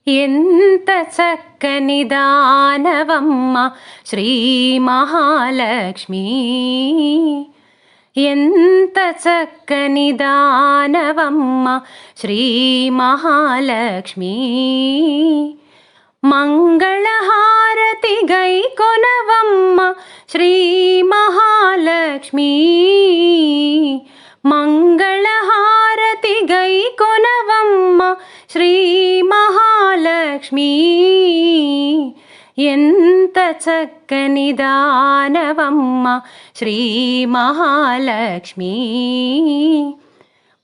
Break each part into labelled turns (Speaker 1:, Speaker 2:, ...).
Speaker 1: ఎంత చక్కని దానవమ్మ శ్రీ మహాలక్ష్మి. ఎంత చక్కని దానవమ్మ శ్రీ మహాలక్ష్మి. మంగళహారతి గైకొనవమ్మ శ్రీ మహాలక్ష్మి. మంగళహారతి గైకొనవమ్మ శ్రీ మహాలక్ష్మి. ఎంత చక్కని దానవమ్మ శ్రీ మహాలక్ష్మి.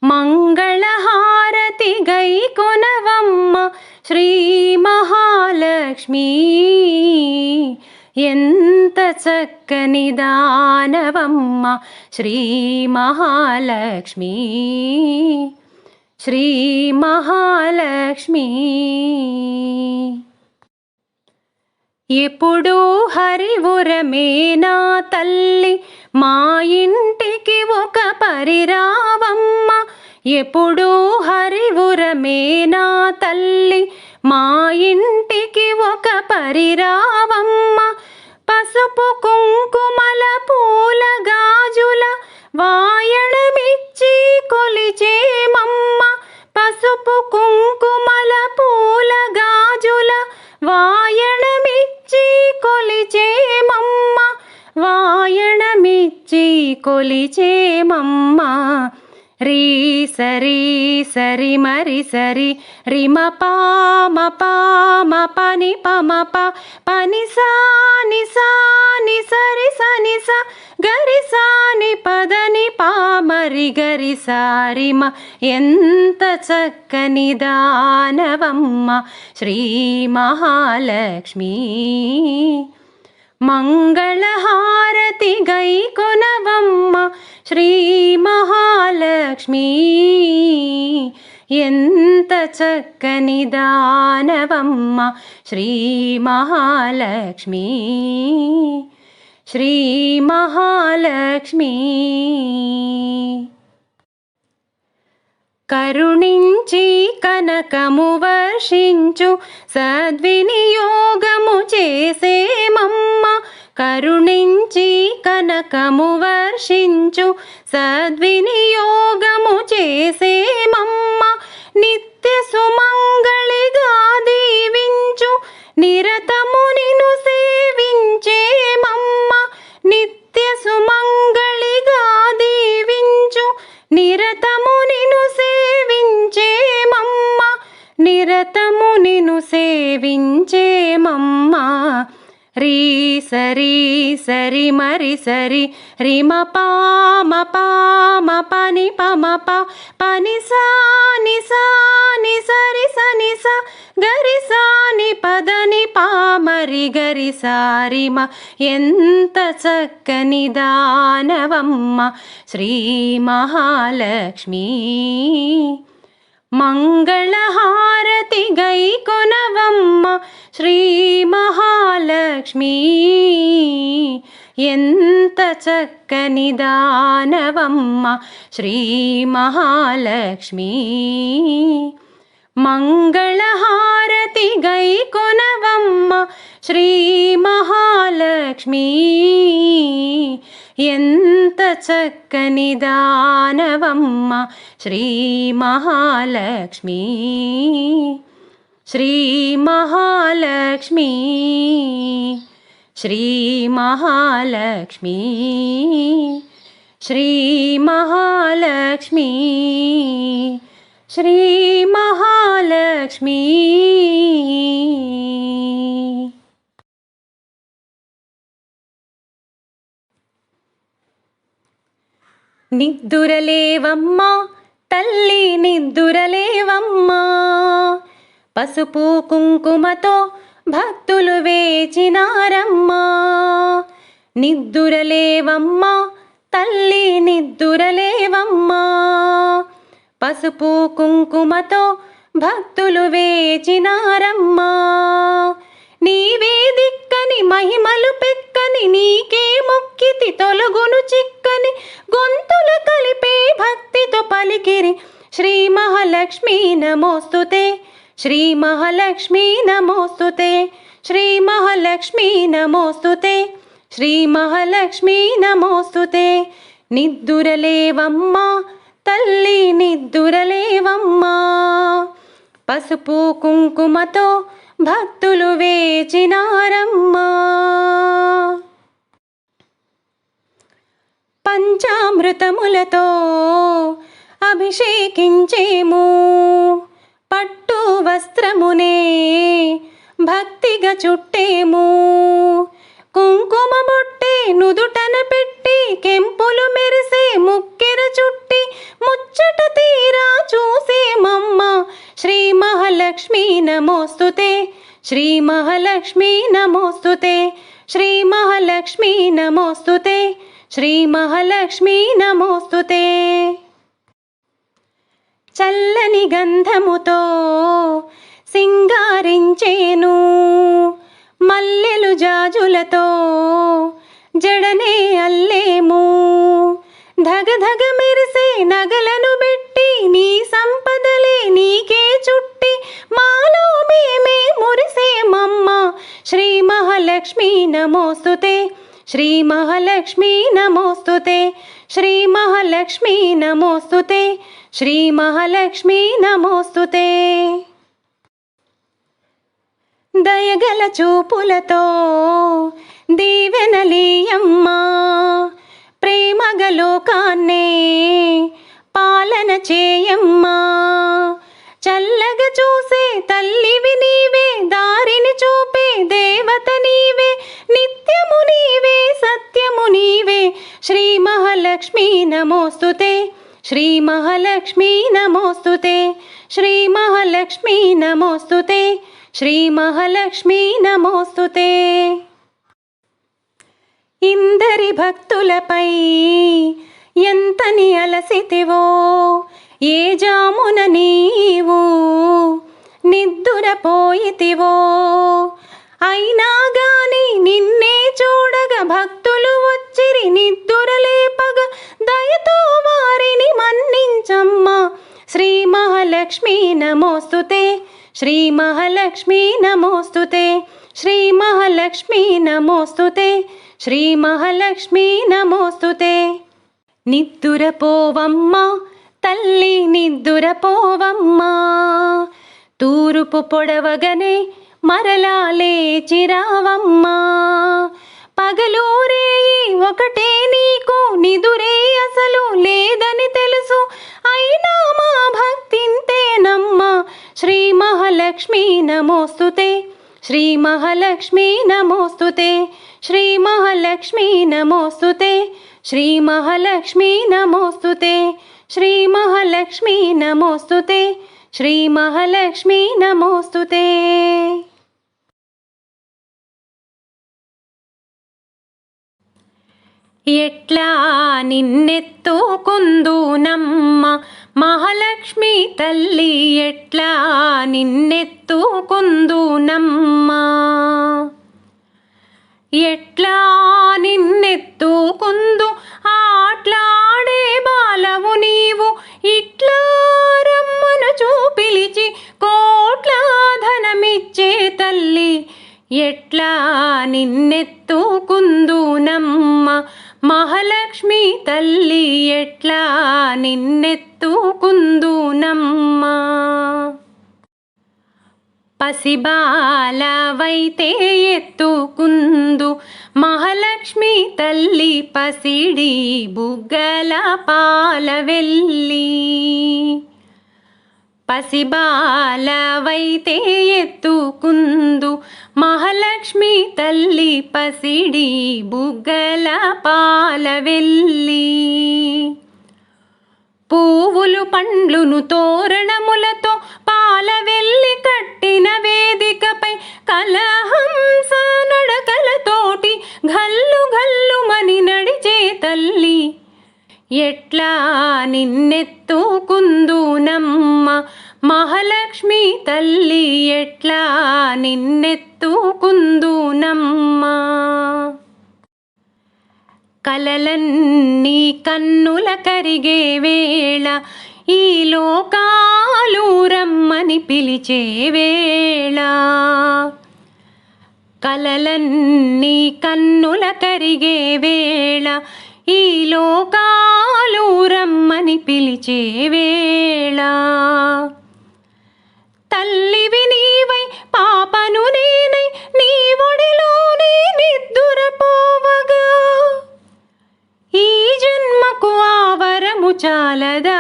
Speaker 1: మంగళహారతి గైకొనవమ్మ శ్రీ మహాలక్ష్మి. ఎంత చక్కని దానవమ్మ శ్రీ మహాలక్ష్మి. శ్రీ మహాలక్ష్మి. ఎప్పుడూ హరివురమే నా తల్లి, మా ఇంటికి ఒక పరిరావమ్మ. ఎప్పుడూ హరివురమే నా తల్లి, మా ఇంటికి ఒక పరిరావమ్మ. పసుపు కుంకుమల పూల గాజుల వాయణమిచ్చి కొలిచేమమ్మ. పసుపు కుంకుమల పూల గాజుల వాయణమిచ్చి కొలిచేమమ్మ. వాయణమిచ్చి కొలిచేమమ్మ. రీ సరి సరి మరి సరి రిమ పామ పామ పని పమ ప పని సాని సాని సరి సని స గరి సాని పదని పామరి గరి సారిమ. ఎంత చక్కని దానవమ్మ శ్రీ మహాలక్ష్మి. మంగళహారతి గైకొనవమ్మ శ్రీ మహాలక్ష్మి. ఎంత చక్కని దానవమ్మ శ్రీ మహాలక్ష్మి. శ్రీ మహాలక్ష్మి. కరుణించి కనకము వర్షించు సద్వినియోగము చేసేమమ్మ. కరుణించి కనకము వర్షించు సద్వినియోగము చేసేమమ్మ. నిత్య సుమంగళిగా దీవించు నిరతము నిన్ను సేవించేమమ్మ. నిత్య సుమంగళిగా దీవించు నిరతము నిన్ను సేవించేమమ్మ. నిరతము నిన్ను సేవించేమమ్మ. రీ సరి సరి మరి సరి రిమ పామ పామ పని పమ ప పని సాని సాని సరి సని స గరి సాని పదని పామరి గరి సారిమ. ఎంత చక్కని దానవమ్మ శ్రీ మహాలక్ష్మి. మంగళహారతి గైకొనవమ్మ శ్రీ మహాలక్ష్మి. ఎంత చక్కని దానవమ్మ శ్రీ మహాలక్ష్మి. మంగళహారతి గైకొనవమ్మ శ్రీ మహాలక్ష్మి. ఎంత చక్కని దానవమ్మ శ్రీ మహాలక్ష్మి. శ్రీ మహాలక్ష్మి. శ్రీ మహాలక్ష్మి. శ్రీ మహాలక్ష్మి. శ్రీ మహాలక్ష్మి. నిద్దురలేవమ్మా తల్లి నిద్దురలేవమ్మా. పసుపు కుంకుమతో భక్తులు వేచినారమ్మా. నిద్దురలేవమ్మా తల్లి నిద్దురలేవమ్మా. పసుపు కుంకుమతో భక్తులు వేచినారమ్మా. నీవే దిక్కని మహిమలు పెక్కని నీకే మొక్కితి తొలగును చిక్కని గొంతుల కలిపే భక్తితో పలికిరి శ్రీ మహాలక్ష్మి నమోస్తుతే. శ్రీ మహాలక్ష్మీ నమోస్తుతే శ్రీ మహాలక్ష్మీ నమోస్తుతే శ్రీ మహాలక్ష్మీ నమోస్తుతే నిద్దురలేవమ్మా తల్లి నిద్దురలేవమ్మా పసుపు కుంకుమతో భక్తులు వేచినారమ్మా పంచామృతములతో అభిషేకించేము పట్టు వస్త్రమునే భక్తిగా చుట్టేము కుంకుమ బొట్టే నుదుటన పెట్టి కెంపులు మెరిసే ముక్కెర చుట్టి ముచ్చట తీరా చూసేమమ్మ శ్రీ మహాలక్ష్మీ నమోస్తుతే శ్రీ మహాలక్ష్మీ నమోస్తుతే శ్రీ మహాలక్ష్మీ నమోస్తుతే శ్రీ మహాలక్ష్మీ నమోస్తుతే చల్లని గంధముతో సింగారించేను మల్లెలు జాజులతో జడనే అల్లేము ధగధగ మెరిసే నగలను పెట్టి నీ సంపదలే నీకే చుట్టి మాలో మేమే మురిసేమమ్మ శ్రీ మహాలక్ష్మీ నమోస్తుతే శ్రీ మహాలక్ష్మీ నమోస్తుతే శ్రీ మహాలక్ష్మీ నమోస్తుతే శ్రీ మహాలక్ష్మీ నమోస్తుతే దయగల చూపులతో దీవెనలీయమ్మా ప్రేమగ లోకాన్నే పాలన చేయమ్మా చల్లగా చూసే తల్లివి నీవే దారిని చూపే దేవత నీవే నిత్యము నీవే సత్యము నీవే శ్రీ మహాలక్ష్మీ నమోస్తుతే శ్రీ మహాలక్ష్మీ నమోస్తుతే శ్రీ మహాలక్ష్మీ నమోస్తుతే శ్రీ మహాలక్ష్మీ నమోస్తుతే ఇందరి భక్తులపై ఎంతని అలసితివో ఏ జామున నీవు నిద్దురపోయితివో అయినా గాని నిన్నే చూడగా భక్తులు వచ్చిరి నిద్దురలేపగా దయతో వారిని మన్నించమ్మా శ్రీ మహాలక్ష్మీ నమోస్తుతే శ్రీ మహాలక్ష్మీ నమోస్తుతే శ్రీ మహాలక్ష్మీ నమోస్తుతే శ్రీ మహాలక్ష్మీ నమోస్తుతే నిద్దురపోవమ్మా తల్లి నిద్దురపోవమ్మా తూరుపు పొడవగనే మరలా లేచిరావమ్మా పగలూరేయి ఒకటే నీకు నిదురే అసలు లేదని తెలుసు అయినా మా భక్తింతేనమ్మా శ్రీ మహాలక్ష్మీ నమోస్తుతే శ్రీ మహాలక్ష్మీ నమోస్తుతే శ్రీ మహాలక్ష్మీ నమోస్తుతే శ్రీ మహాలక్ష్మీ నమోస్తుతే శ్రీ మహాలక్ష్మీ నమోస్తుతే శ్రీ మహాలక్ష్మీ నమోస్తుతే ఎట్లా నిన్నెత్తుకుందునమ్మ మహాలక్ష్మీ తల్లి ఎట్లా నిన్నెత్తుకుందునమ్మ ఎట్లా నిన్నెత్తుకుందు ఆట్లాడే బాలవు నీవు ఇట్లా రమ్మను చూపిలిచి కోట్ల ధనమిచ్చే తల్లి ఎట్లా నిన్నెత్తుకుందునమ్మ మహాలక్ష్మీ తల్లి ఎట్లా నిన్నెత్తుకుందునమ్మ పసిబాలవైతే ఎత్తుకుందు మహాలక్ష్మీ తల్లి పసిడి బుగ్గల పాలవెల్లి పసిబాలవైతే ఎత్తుకుందు మహాలక్ష్మీ తల్లి పసిడి బుగ్గల పాలవెల్లి పువ్వులు పండ్లును తోరణములతో పాలవెల్లి కట్టిన వేదికపై కలహంస నడకలతోటి గల్లు గల్లుమని నడిచే తల్లి ఎట్లా నిన్నెత్తుకుందునమ్మ మహాలక్ష్మీ తల్లి ఎట్లా నిన్నెత్తుకుందునమ్మ కలలన్నీ కన్నుల కరిగే వేళ ఈ లోకాలు రమ్మని పిలిచే వేళ కలలన్నీ కన్నుల కరిగే వేళ ఈ లోకాలు రమ్మని పిలిచే వేళ తల్లివి నీవై పాపను నేనై నీ ఒడిలోనే నిద్దురపోవగా ఈ జన్మకు ఆవరము చాలదా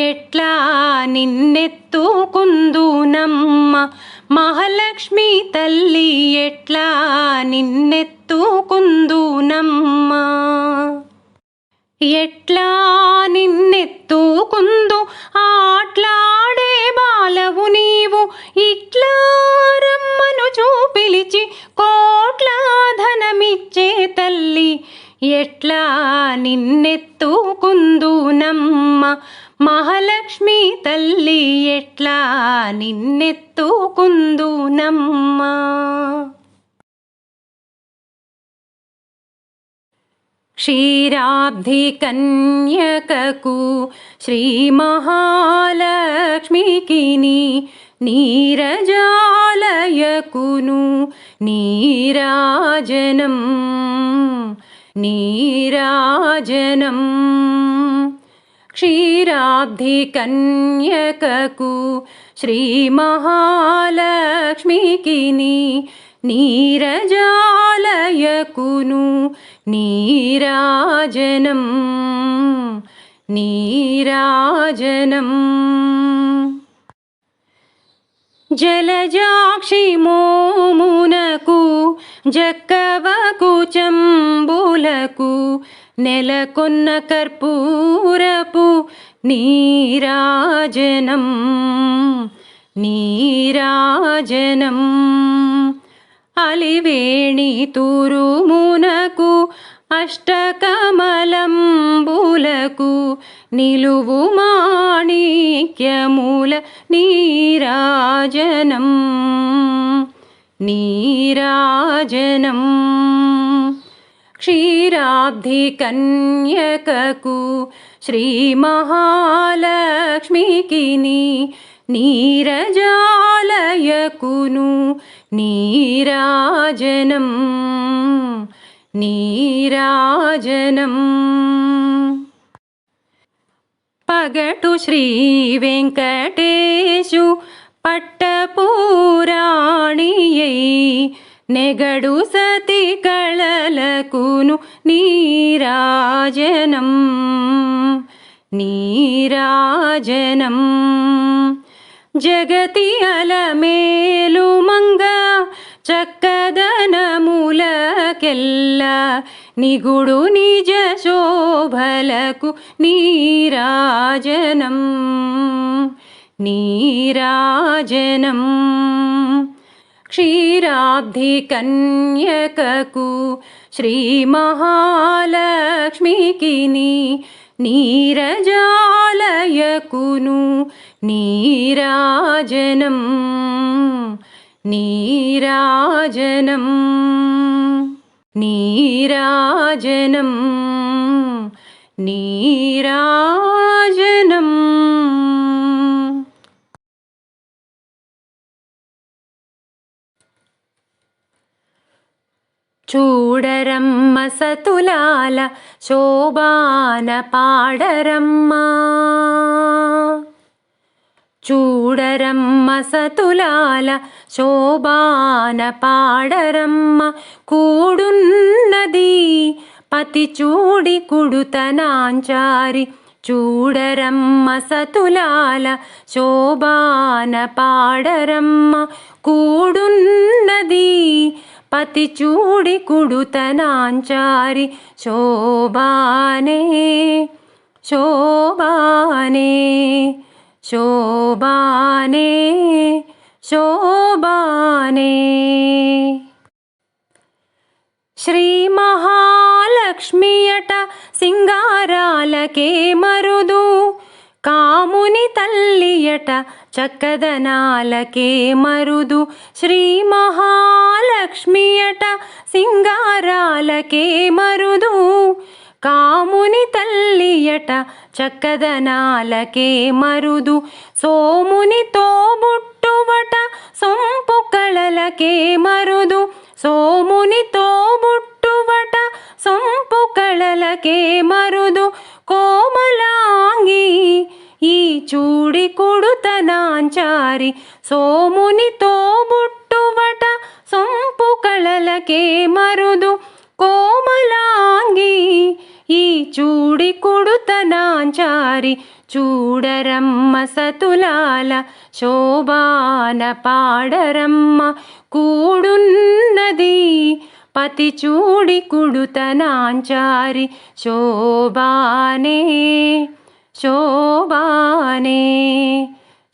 Speaker 1: ఎట్లా నిన్నెత్తుకుందునమ్మ మహాలక్ష్మి తల్లి ఎట్లా నిన్నెత్తుకుందునమ్మ ఎట్లా నిన్నెత్తుకుందు ఆట్లాడే బాలవు నీవు ఇట్లా రమ్మను చూపిలిచి కోట్ల ధనమిచ్చే తల్లి ఎట్లా నిన్నెత్తుకుందునమ్మ మహాలక్ష్మి తల్లి ఎట్లా నిన్నెత్తుకుందునమ్మ క్షీరాబ్ధి కన్యకకు శ్రీ మహాలక్ష్మికి నీరజాలయకును నీరాజనం నీరాజనం క్షీరాబ్ధి కన్యకకు శ్రీ మహాలక్ష్మికి నీరజాలయకును నీరాజనం నీరాజనం జలజాక్షి మోమునకు జక్కవకు చంబులకు నెలకొన్న కర్పూరపు నీరాజనం నీరాజనం అలివేణి తురుమునకు అష్టకమలంబులకు నిలువు మాణిక్యమూల నీరాజనం నీరాజనం క్షీరాబ్ధి కన్యకకు శ్రీ మహాలక్ష్మికి నీరజాలయకును నీరాజనం నీరాజనం పగటు శ్రీ వెంకటేశు పట్టపురాణియై నెగడు సతి కళలకును నీరాజనం నీరాజనం జగతి అలమేలు మంగ చక్కదనములకెల్ల నిగుడు నిజ శోభలకు నీరాజనం నీరాజనం క్షీరాబ్ధి కన్యకకు శ్రీ మహాలక్ష్మికి నీరజాలయకును నీరాజనం నీరాజనం నీరాజనం నీరాజనం చూడరమ్మ సతులాల శోభాన పాడరమ్మ చూడరమ్మ సతులాల శోభాన పాడరమ్మ కూడున్నది పతి చూడి కుడుతనాంచారి చూడరమ్మ సతులాల శోభాన పాడరమ్మ కూడున్నది పతి చూడి కుడుతనాంచారి శోభానే శోభానే శోభానే శోభానే శ్రీ మహాలక్ష్మియట సింగారాలకే మరుదు కాముని తల్లియట చక్కదనాలకే మరుదు శ్రీ మహాలక్ష్మియట సింగారాలకే మరుదు కాముని తల్లియట చక్కదనాలకే మరుదు సోమునితో బుట్టువట సొంపు కళలకే మరుదు సోమునితో బుట్టువట సొంపు కళలకే మరుదు కోమలాంగి ఈ చూడి కుడుతనాంచారి సోమునితో బుట్టువట సొంపు కళలకే మరుదు కోమలాంగి ఈ చూడి కుడుతనాంచారి చూడరమ్మ సతులాల శోభాన పాడరమ్మ కూడున్నది పతి చూడి కుడుతనాంచారి శోభానే శోభానే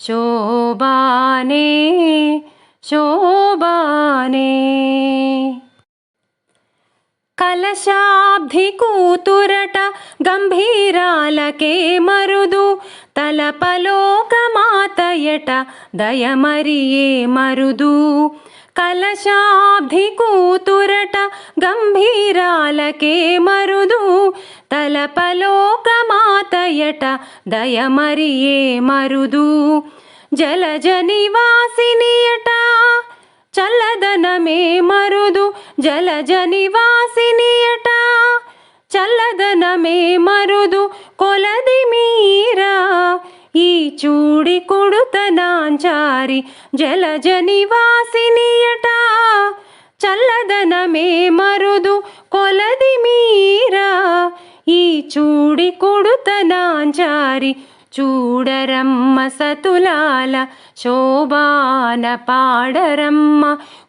Speaker 1: శోభానే శోభానే కలశాబ్ది కూతురట గంభీరాలకే మరుదు తలపలోకమాతయట దయమరియే మరుదు కలశాబ్ది కూతురట గంభీరాలకే మరుదు తలపలోకమాతయట దయమరియే మరుదు జలజ నివాసినియట చల్లదనమే మరుదు జలజ నివాసినియట చల్లదనమే మరుదు కొలది మీరా ఈ చూడి కుడుతనాంచారి జలజ నివాసినియట చల్లదనమే మరుదు కొలది మీరా ఈ చూడి కుడుతనాంచారి చూడరమ్మ సతులాల శోభాన పాడరమ్మ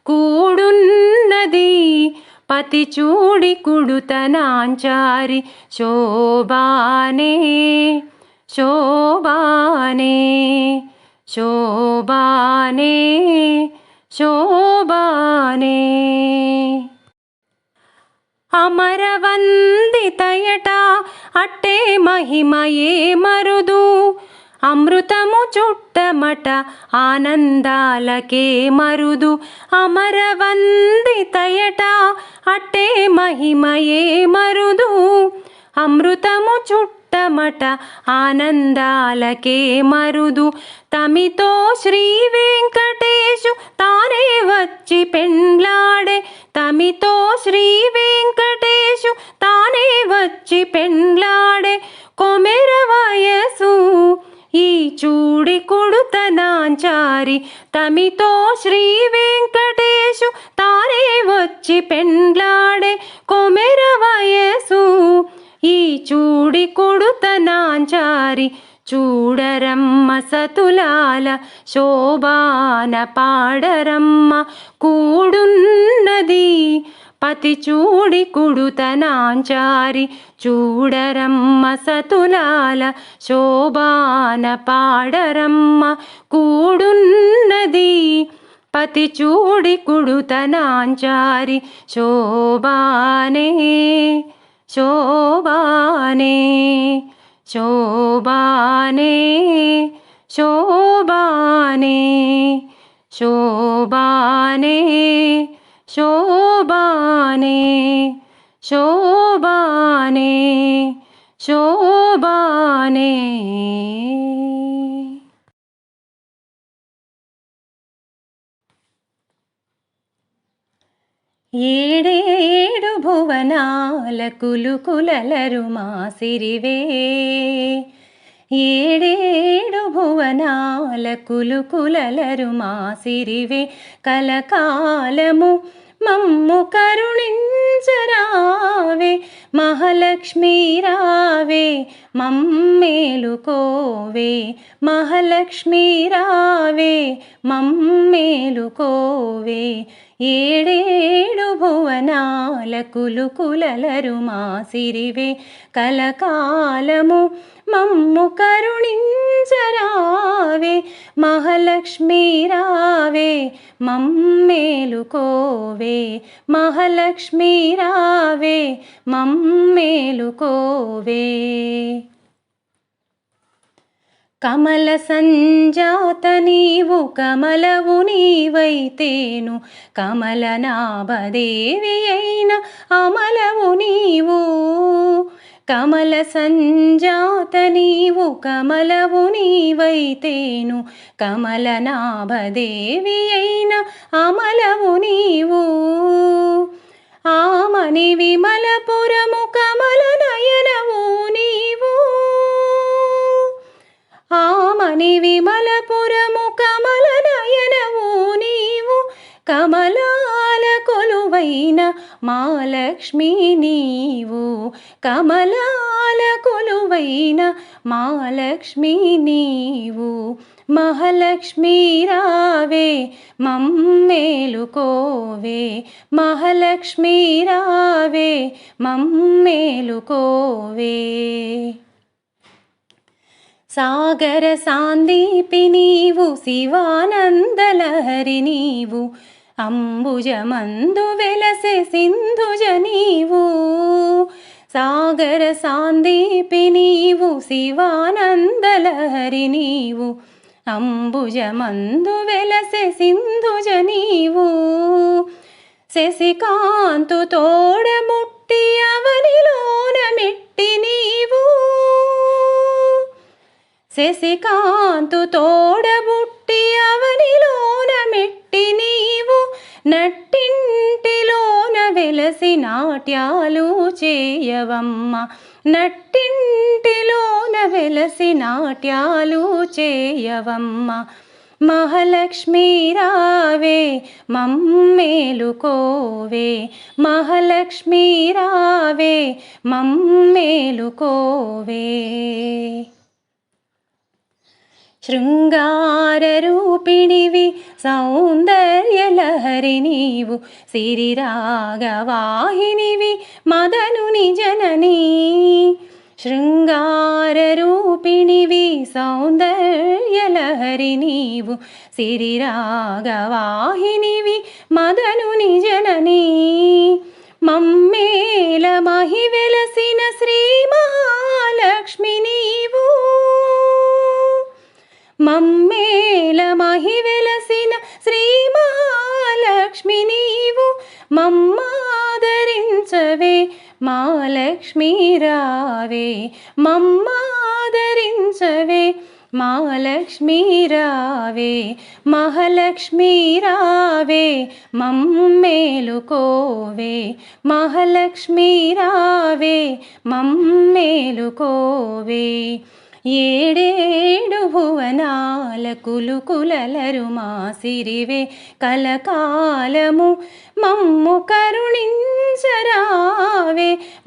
Speaker 1: కూడున్నది పతి చూడి కుడుతనాంచారి శోభానే శోభానే శోభానే శోభానే అమరవందితయట అట్టే మహిమయే మరుదు అమృతము చుట్టమట ఆనందాలకే మరుదు అమరవందితయట అట్టే మహిమయే మరుదు అమృతము చుట్టమట ఆనందాలకే మరుదు తమితో శ్రీ వెంకటేశు తానే వచ్చి పెండ్లాడే తమితో శ్రీ వెంకటేశు తానే వచ్చి పెండ్లాడే కొమెర వయసు ఈ చూడి కుడుతనాంచారి తమితో శ్రీ వెంకటేశు తానే వచ్చి పెండ్లాడే కొమెర వయసు ఈ చూడి కుడుతనాంచారి చూడరమ్మ సతులాల శోభాన పాడరమ్మ కూడున్నది పతి చూడి కుడుతనాంచారి చూడరమ్మ సతులాల శోభాన పాడరమ్మ కూడున్నది పతి చూడి కుడుతనాంచారి శోభానే శోభానే శోభానే శోభానే శోభానే శోభానే శోభానే శోభానే ఏడేడు భువనాల కులుకులలరు మాసిరివే ఏడేడు భువనాల కులుకులలరు మాసిరివే కలకాలము మమ్ము కరుణించరావే మహాలక్ష్మీ రావే మమ్మేలుకోవే మహాలక్ష్మీ రావే మమ్మేలుకోవే ఏడేడు భువనాల కులుకులలరు మాసిరివే కలకాలము మమ్ము కరుణించరావే మహాలక్ష్మీ రావే మమ్మేలుకోవే మహాలక్ష్మీ రావే మమ్మేలుకోవే కమల సంజాత నీవు కమలవు నీవైతేను కమలనాభదేవి అయిన అమలవు నీవు కమల సంజాత నీవు కమలవు నీవైతేను కమలనాభదేవి అయిన అమలవు నీవు ఆమని విమలపురము కమల నయనవు నీవు ఆమని విమలపురము కమల నయనవు నీవు కమలాల కొలువైన మహాలక్ష్మి నీవు కమలాల కొలువైన మహాలక్ష్మి నీవు మహాలక్ష్మి రావే మమ్మేలుకోవే మహాలక్ష్మి రావే మమ్మేలుకోవే సాగర సాందీపి నీవు శివానందలహరి నీవు అంబుజమందు వెలసె సింధుజ నీవు సాగర సాందీపి నీవు శివానందలహరి నీవు అంబుజమందు వెలసె సింధుజ నీవు శశికాంతు తోడముట్టి అవనిలోన మెట్టి నీవు శశికాంతు తోడబుట్టి అవనిలోన మెట్టి నీవు నట్టింటిలోన వెలసి నాట్యాలు చేయవమ్మ నట్టింటిలోన వెలసి నాట్యాలు చేయవమ్మ మహాలక్ష్మి రావే మమ్మేలుకోవే మహాలక్ష్మి రావే మమ్మేలుకోవే శృంగార రూపిణివి సౌందర్యలహరి నీవు సిరిరాగవాహినివి మదనుని జననీ శృంగార రూపిణివి సౌందర్యలహరి నీవు సిరిరాగవాహినివి మదనుని జననీ మమ్మేల మహి వెలసిన శ్రీ మహాలక్ష్మి నీవు మమ్మేల మహి వెలసిన శ్రీ మహాలక్ష్మి నీవు మమ్మాదరించవే మహాలక్ష్మి రావే మమ్మాదరించవే మహాలక్ష్మి రావే మహాలక్ష్మి రావే మమ్మేలుకోవే మహాలక్ష్మి రావే మమ్మేలుకోవే ఏడేడు భువనాల కులుకులలరు మా సిరివే కలకాలము మమ్ము కరుణించరావే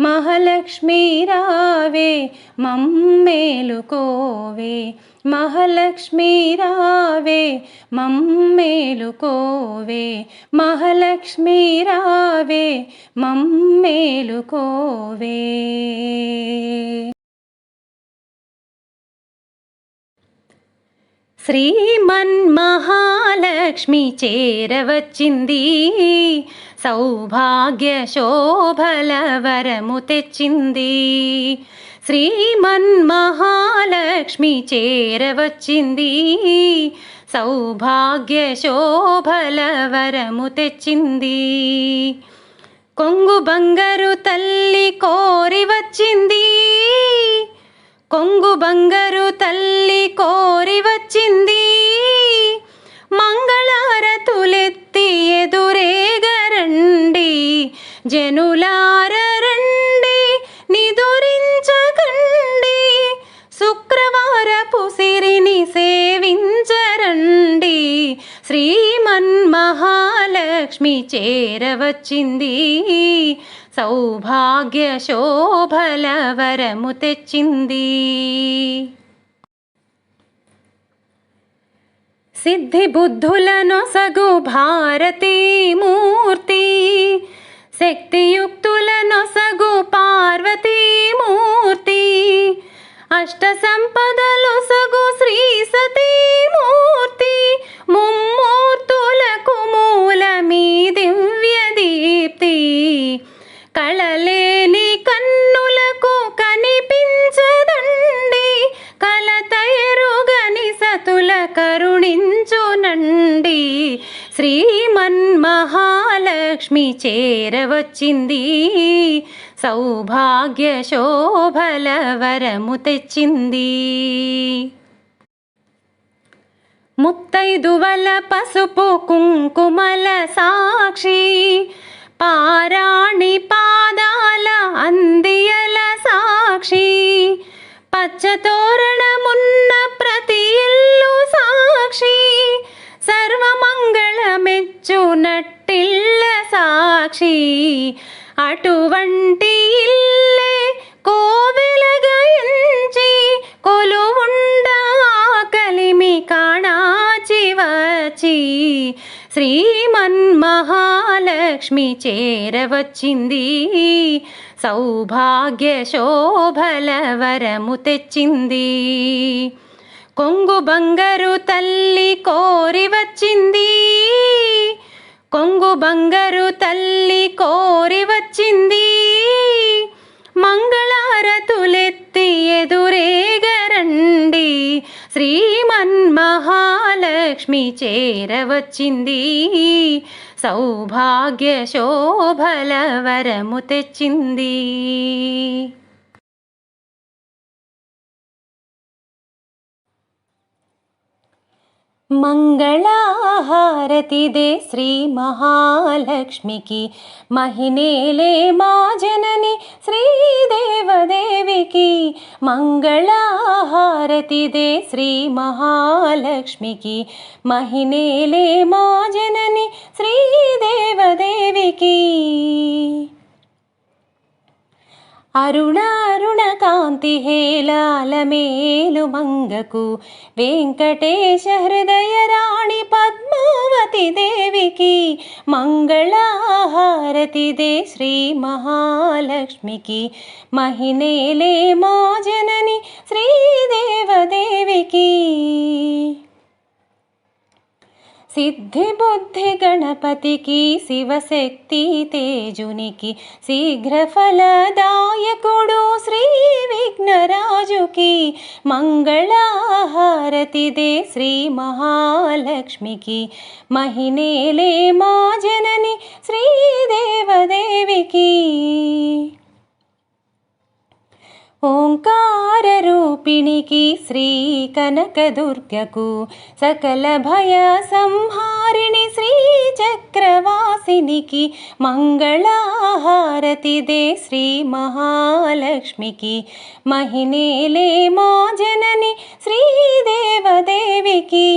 Speaker 1: మహాలక్ష్మి రావే మమ్మేలుకోవే మహాలక్ష్మి రావే మమ్మేలుకోవే మహాలక్ష్మి రావే మమ్మేలుకోవే శ్రీమన్మహాలక్ష్మి చేరవచ్చింది సౌభాగ్య శోభల వరము తెచ్చింది శ్రీమన్మహాలక్ష్మి చేరవచ్చింది సౌభాగ్య శోభల వరము తెచ్చింది కొంగు బంగారు తల్లి కోరి వచ్చింది కొంగు బంగారు తల్లి కోరి వచ్చింది మంగళారతులెత్తి ఎదురేగరండి జనులార రండి నిదురించకండి శుక్రవారపు సిరిని సేవించరండి శ్రీమన్మహాలక్ష్మి చేరవచ్చింది సౌభాగ్య శోభల వరము తెచ్చింది సిద్ధి బుద్ధులనొసగు భారతీ మూర్తి శక్తియుక్తులనొసగు పార్వతీ మూర్తి అష్ట సంపదలొసగు శ్రీ సతీ మూర్తి ముమ్మూర్తులకు మూలమీ దివ్య దీప్తి కళలేని కన్నులకు కనిపించదండి కలతెరుగని సతుల కరుణించునండి శ్రీమన్మహాలక్ష్మి చేరవచ్చింది సౌభాగ్య శోభల వరము తెచ్చింది. ముత్తైదువల పసుపు కుంకుమల సాక్షి, పారాణి పాదాల అందియల సాక్షి, పచ్చతోరణమున్న ప్రతి ఇల్లు సాక్షి, సర్వమంగళమెచ్చు నట్టిళ్ళ సాక్షి. అటువంటి ఇల్లే కోవెలగా ఎంచి కొలువుండ కలిమి కాణాచి వచ్చి, శ్రీమన్మహాలక్ష్మి చేరవచ్చింది. సౌభాగ్య శోభల వరము తెచ్చింది. కొంగు బంగారు తల్లి కోరి వచ్చింది, కొంగు బంగారు తల్లి కోరి వచ్చింది. మంగళారతులెత్తి ఎదురేగరండి, శ్రీమన్మహాలక్ష్మి చేరవచ్చింది. సౌభాగ్య శోభల వరము తెచ్చింది. మంగళహారతిదే శ్రీ మహాలక్ష్మికి, మహినేలే మా జనని శ్రీదేవదేవికి. మంగళహారతిదే శ్రీ మహాలక్ష్మికి, మహినేలే మా జనని శ్రీదేవదేవికి. అరుణారుణ కాంతి హేలాల మేలు మంగకు, వెంకటేశ హృదయ రాణి పద్మావతి దేవికి. మంగళహారతిదే శ్రీ మహాలక్ష్మికి, మహినేలే మా జనని శ్రీదేవదేవికి. సిద్ధి బుద్ధి గణపతికి, శివశక్తి తేజునికి, శీఘ్ర ఫలదాయకుడు శ్రీ విఘ్నరాజుకి. మంగళహారతిదే శ్రీ మహాలక్ష్మికి, మహినేలే మా జనని శ్రీదేవదేవికి. ఓంకార రూపిణికి, శ్రీ కనకదుర్గకు, సకల భయ సంహారిణి శ్రీ చక్రవాసినికి. మంగళహారతిదే శ్రీ మహాలక్ష్మికి, మహినేలే మా జనని శ్రీదేవదేవికి.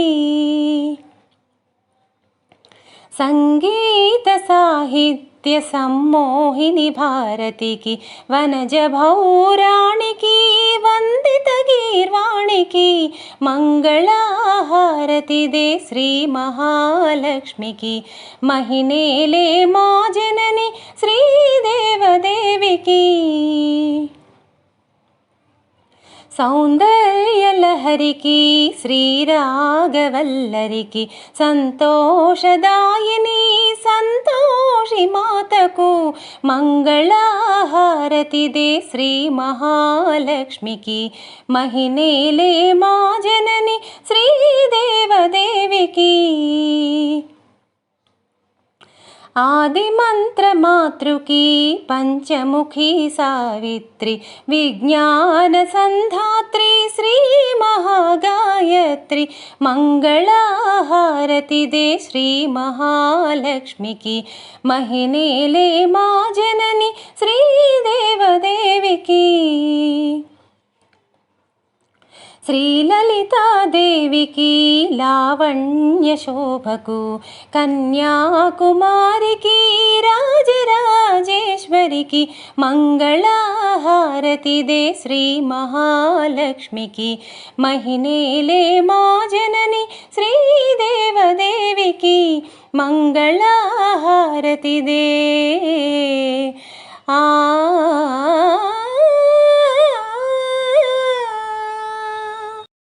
Speaker 1: సంగీత సాహిత్య సమ్మోహిని భారతికి, వనజ భౌరాణికి, వందిత గీర్వాణికి. మంగళహారతిదే శ్రీ మహాలక్ష్మికి, మహినేలే మా జనని శ్రీదేవదేవికి. సౌందర్య లహరికి, శ్రీరాగవల్లరికి, సంతోషదాయిని సంతోషి మాతకు. మంగళహారతిదే శ్రీ మహాలక్ష్మికి, మహినేలే మా జనని శ్రీదేవదేవికి. ఆది మంత్ర మాతృకి, పంచముఖి సావిత్రి, విజ్ఞాన సంధాత్రి శ్రీ మహాగాయత్రి. మంగళహారతిదే శ్రీ మహాలక్ష్మికి, మహినేలే మా జనని శ్రీదేవదేవికి. శ్రీలలితాదేవికి, లావణ్య శోభకు, కన్యాకుమారికి, రాజరాజేశ్వరికి. మంగళహారతిదే శ్రీ మహాలక్ష్మికి, మహినేలే మా జనని శ్రీదేవదేవికి. మంగళహారతిదే. ఆ